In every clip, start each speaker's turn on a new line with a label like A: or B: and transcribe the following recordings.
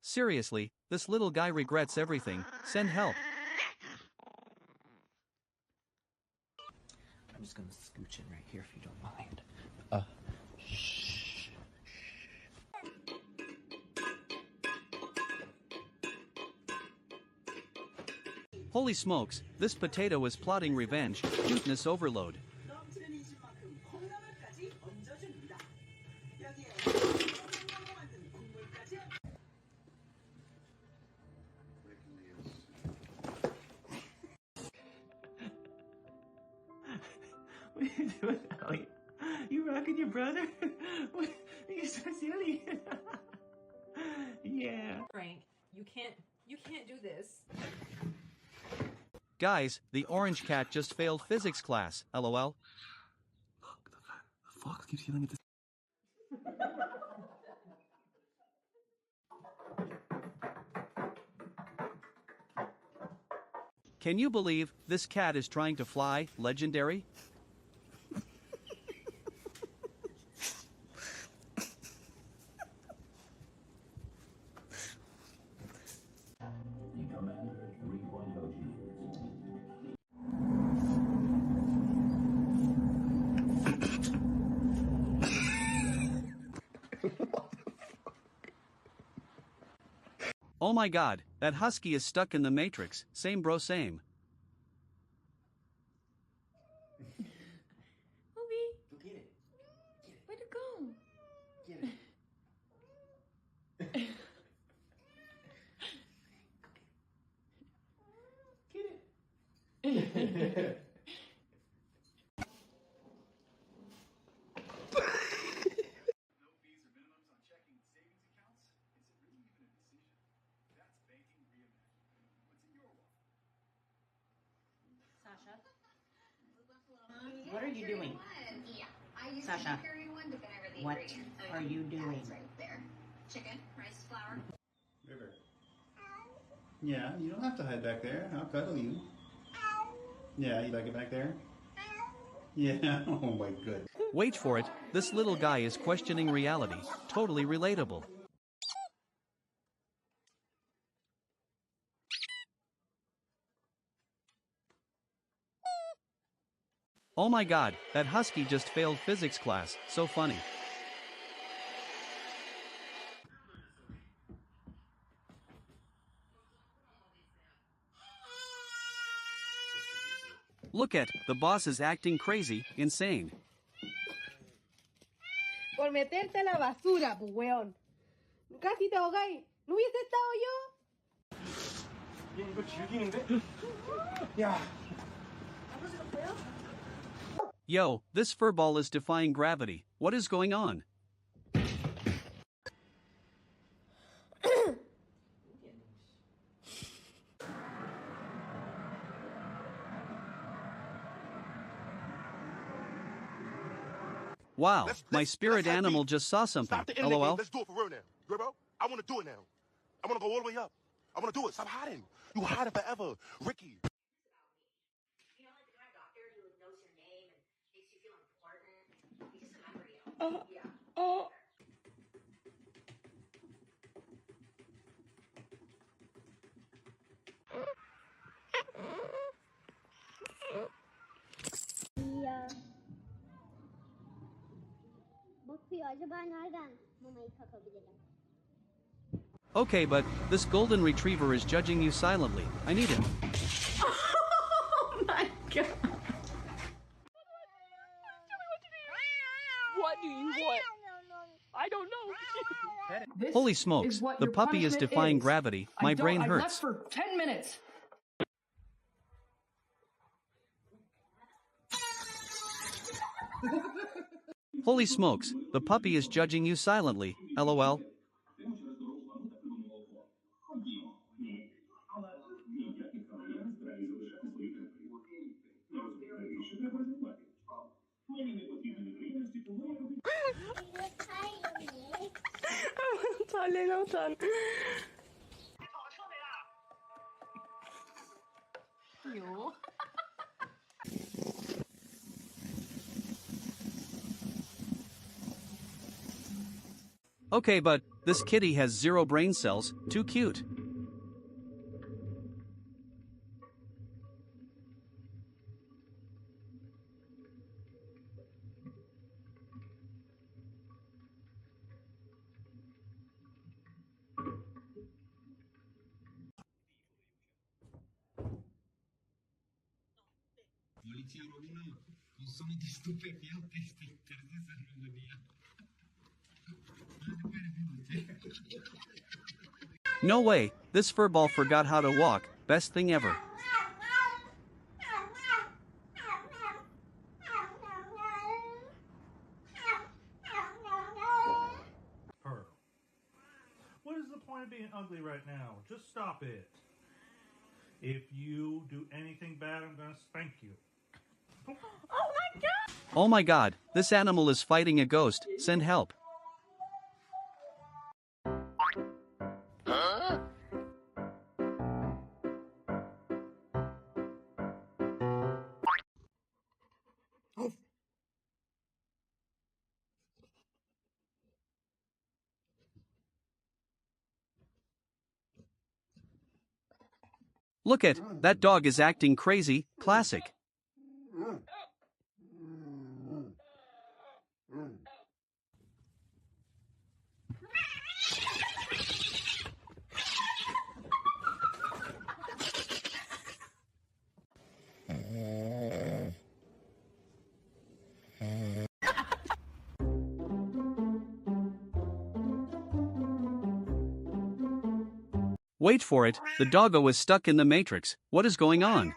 A: Seriously, this little guy regrets everything. Send help.
B: I'm just gonna scooch in right here if you don't mind. Shh.
A: Holy smokes, this potato is plotting revenge. Cuteness overload.
B: What are you doing, Ellie? You rocking your brother? What? You're so silly. Yeah.
C: Frank, you can't do this.
A: Guys, the orange cat just failed physics class. LOL.
B: Look, the fox keeps yelling at this.
A: Can you believe this cat is trying to fly? Legendary? Oh my god, that husky is stuck in the matrix. Same bro, same.
C: Obi,
B: Go get it.
C: where'd it go?
B: Get it. Get it.
C: Sasha?
D: What are you doing? Sasha, what are you doing?
E: Chicken, rice, flour.
F: River. Yeah, you don't have to hide back there. I'll cuddle you. Yeah, you like it back there? Yeah, oh my good.
A: Wait for it, this little guy is questioning reality. Totally relatable. Oh my god, that husky just failed physics class. So funny. Look at, the boss is acting crazy, insane.
G: Por meterte a la basura, pues, weón. Casi te ahogáis. ¿No hubiese estado yo?
B: 얘 이거 즐기는데? 야.
A: Yo, this furball is defying gravity. What is going on? Wow, my spirit animal just saw something. LOL.
H: Let's do it for real now. You bro? I want to do it now. I want to go all the way up. I want to do it. Stop hiding. You hiding forever. Ricky.
E: You know, like the kind of doctor who knows your name and makes you feel important. He just remember you. Yeah.
I: Acaba nereden mamayı kakabilirim?
A: Okay, but this golden retriever is judging you silently. I need him.
C: Oh my god. What do you want? I don't know.
J: This
A: Holy smokes,
J: is what
A: the
J: your
A: puppy is
J: punishment
A: defying
J: is.
A: gravity. My brain
J: I left
A: hurts.
J: for 10 minutes.
A: Holy smokes, the puppy is judging you silently. LOL.
C: You.
A: Okay, but this kitty has 0 brain cells, too cute.
B: Poliția română consumă de stupefiante este interzis în România.
A: No way, this furball forgot how to walk, best thing ever.
J: Her. What is the point of being ugly right now? Just stop it. If you do anything bad, I'm gonna spank you.
A: Oh my god, this animal is fighting a ghost, send help. Look at, that dog is acting crazy, classic. Wait for it, the doggo is stuck in the matrix, what is going on?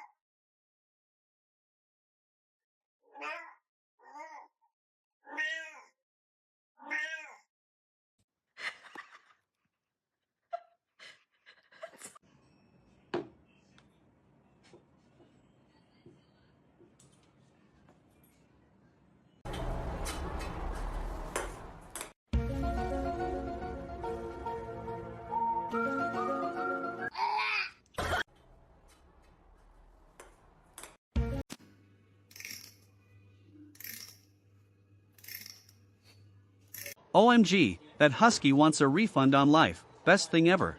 A: OMG, that husky wants a refund on life, best thing ever.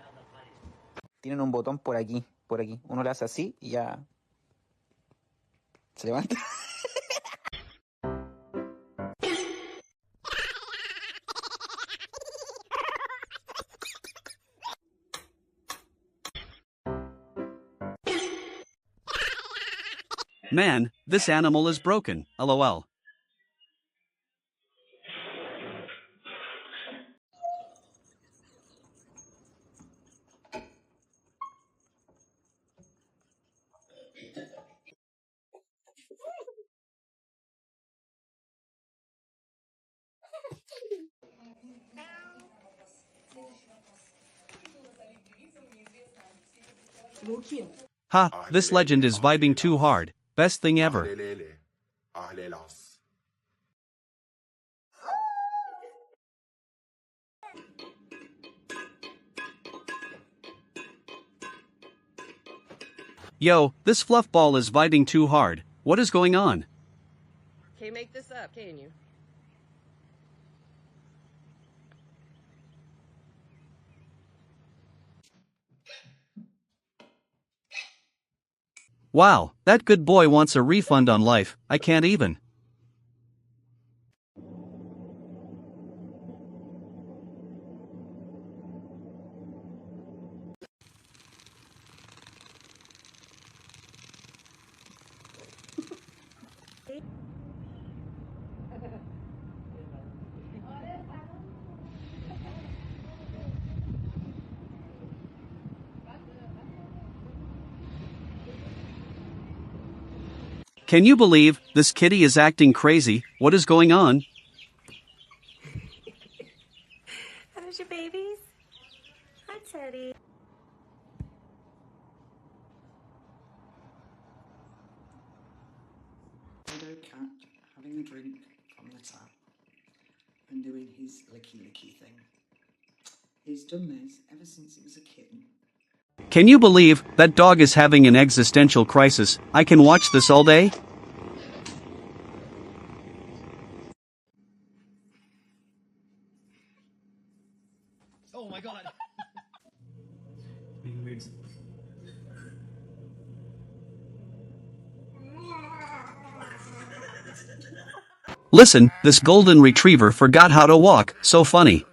K: Tienen un botón por aquí, por aquí. Uno le hace así y ya se levanta.
A: Man, this animal is broken, lol. Ha, this legend is vibing too hard, best thing ever. Yo, this fluff ball is vibing too hard, what is going on?
L: Can't make this up, can you?
A: Wow, that good boy wants a refund on life, I can't even. Can you believe this kitty is acting crazy? What is going on?
M: Are those your babies? Hi, Teddy.
N: Widow cat having a drink from the tap and doing his licky thing. He's done this ever since he was a kitten.
A: Can you believe that dog is having an existential crisis? I can watch this all day?
B: babies.
A: Listen, this golden retriever forgot how to walk, so funny.